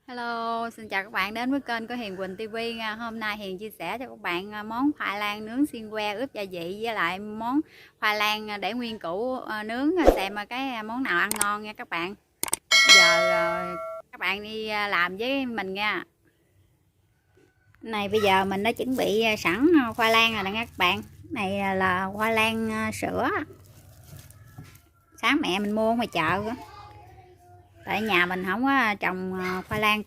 Hello, xin chào các bạn đến với kênh của Hiền Quỳnh TV nha. Hôm nay Hiền chia sẻ cho các bạn món khoai lang nướng xiên que ướp gia vị với lại món khoai lang để nguyên củ nướng xem cái món nào ăn ngon nha các bạn. Giờ các bạn đi làm với mình nha. Này bây giờ mình đã chuẩn bị sẵn khoai lang rồi nè các bạn. Này là khoai lang sữa. Sáng mẹ mình mua ở ngoài chợ. Tại nhà mình không có trồng khoai lang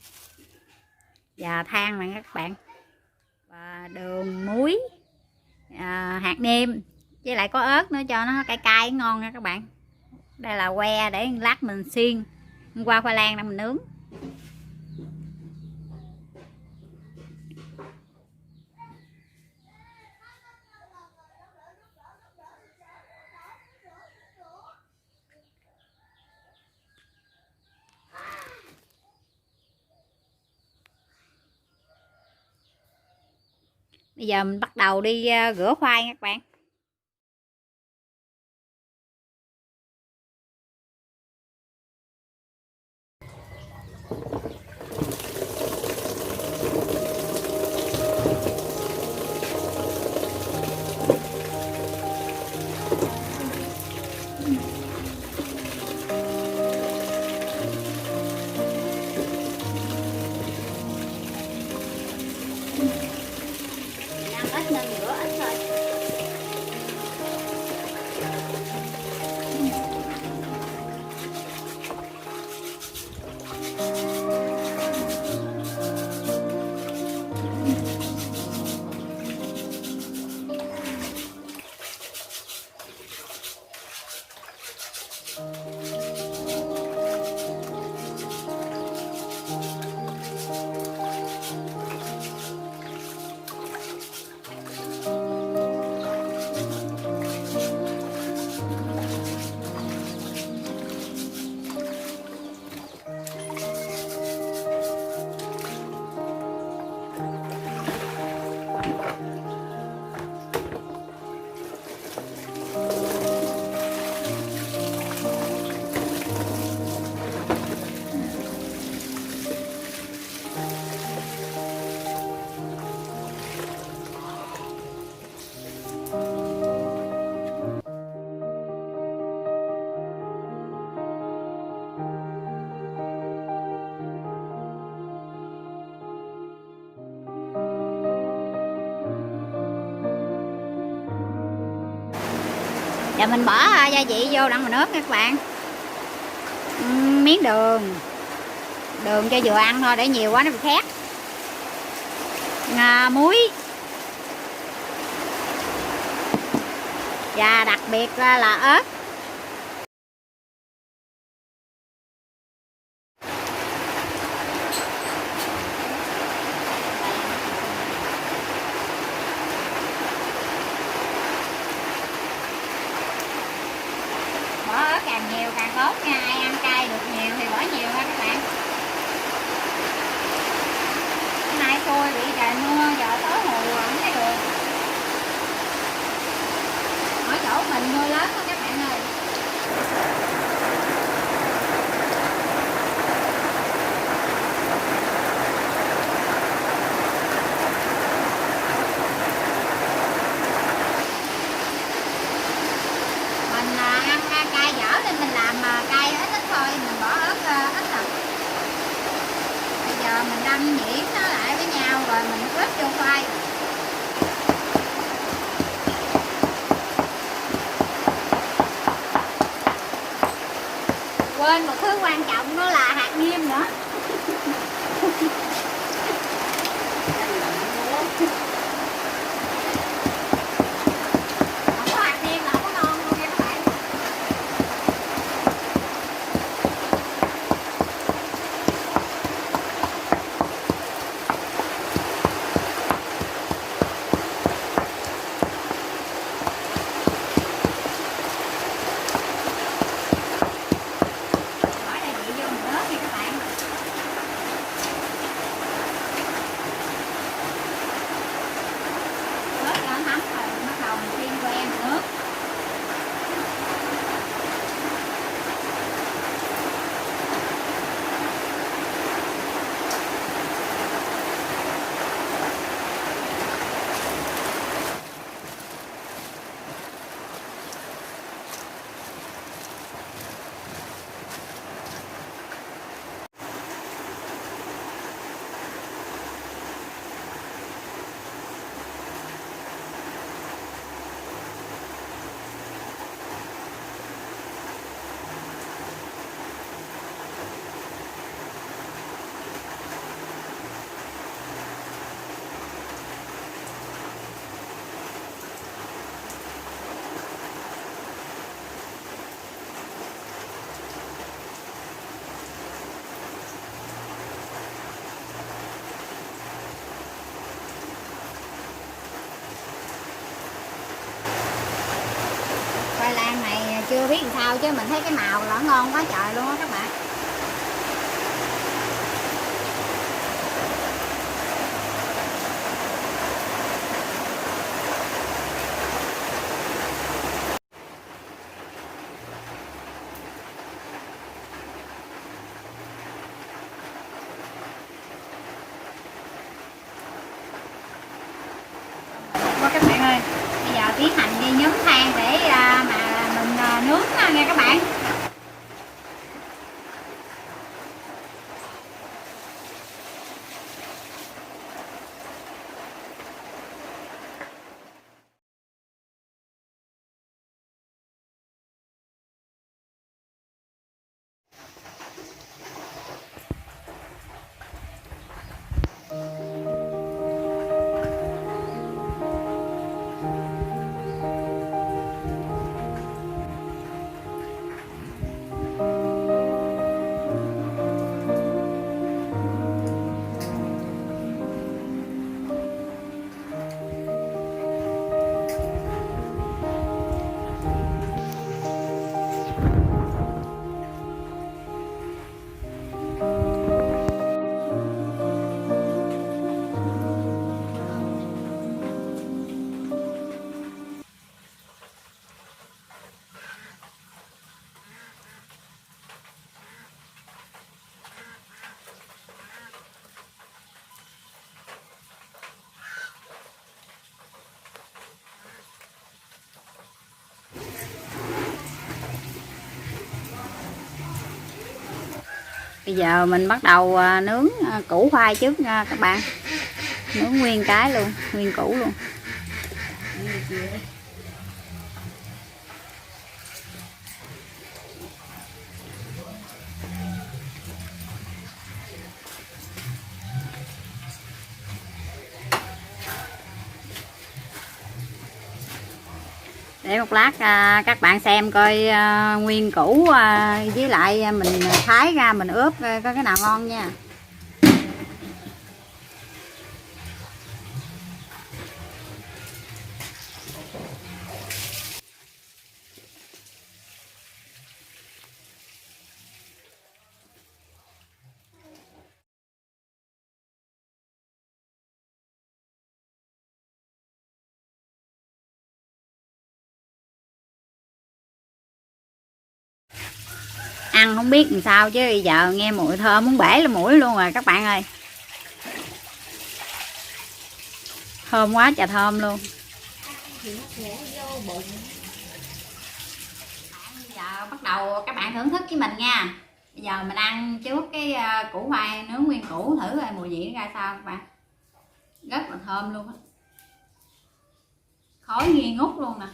và than nè các bạn. Và đường, muối, hạt nêm với lại có ớt nữa cho nó cay cay ngon nha các bạn. Đây là que để lát mình xiên qua khoai lang để mình nướng. Bây giờ mình bắt đầu đi rửa khoai nha các bạn. Ăn ít nên rửa ít thôi. Giờ mình bỏ gia vị vô đặng mình ướp nha các bạn. Miếng đường, đường cho vừa ăn thôi, để nhiều quá nó bị khét. Muối và đặc biệt là ớt. Bỏ ớt càng nhiều càng tốt nha, ai ăn cay được nhiều thì bỏ nhiều nha các bạn. Hôm nay tôi bị trời mưa, giờ tối mù không thấy được. Ở chỗ mình mưa lớn đó các bạn ơi. Mình ăn cay dở nên mình làm cay ít ít thôi, mình bỏ ớt ít thôi. Bây giờ mình đâm nhuyễn nó lại với nhau rồi mình ướp vô khoai. Quên một thứ quan trọng đó là hạt nêm nữa. Không có hạt nêm là không có ngon luôn nha các bạn. Bỏ gia vị vô nữa nha các bạn. biết làm sao chứ mình thấy cái màu là ngon quá trời luôn á các bạn. Các bạn ơi, bây giờ tiến hành đi nhóm than để mà mình nướng nha các bạn. Bây giờ mình bắt đầu nướng củ khoai trước nha các bạn. Nướng nguyên cái luôn, nguyên củ luôn. Để một lát các bạn xem coi nguyên củ với lại mình thái ra mình ướp coi cái nào ngon nha. Ăn không biết làm sao chứ bây giờ nghe mùi thơm muốn bể lên mũi luôn rồi các bạn ơi. Thơm quá trời thơm luôn. Bây giờ bắt đầu các bạn thưởng thức với mình nha. Bây giờ mình ăn trước cái củ khoai nướng nguyên củ thử coi mùi vị nó ra sao các bạn. Rất là thơm luôn á. Khói nghi ngút luôn nè.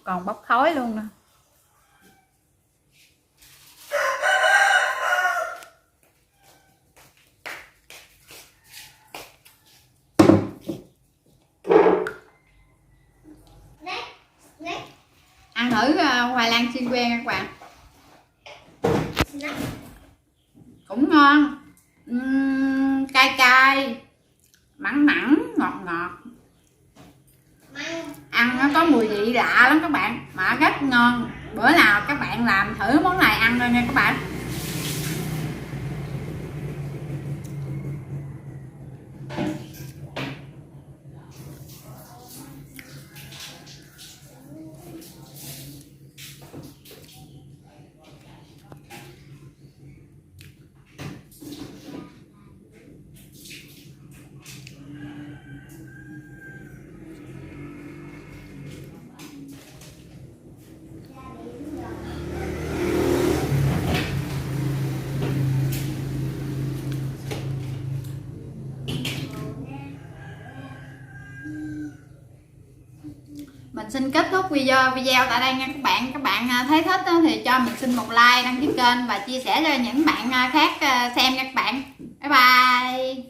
Còn bốc khói luôn nè. Ăn thử khoai lang xiên que các bạn. Cũng ngon. Cay cay, mặn mặn, ngọt ngọt. Ăn nó có mùi vị lạ lắm các bạn, mà rất ngon. Bữa nào các bạn làm thử món này ăn thôi nha các bạn. Mình xin kết thúc video tại đây nha các bạn. Các bạn thấy thích thì cho mình xin một like, đăng ký kênh và chia sẻ cho những bạn khác xem nha các bạn. Bye bye.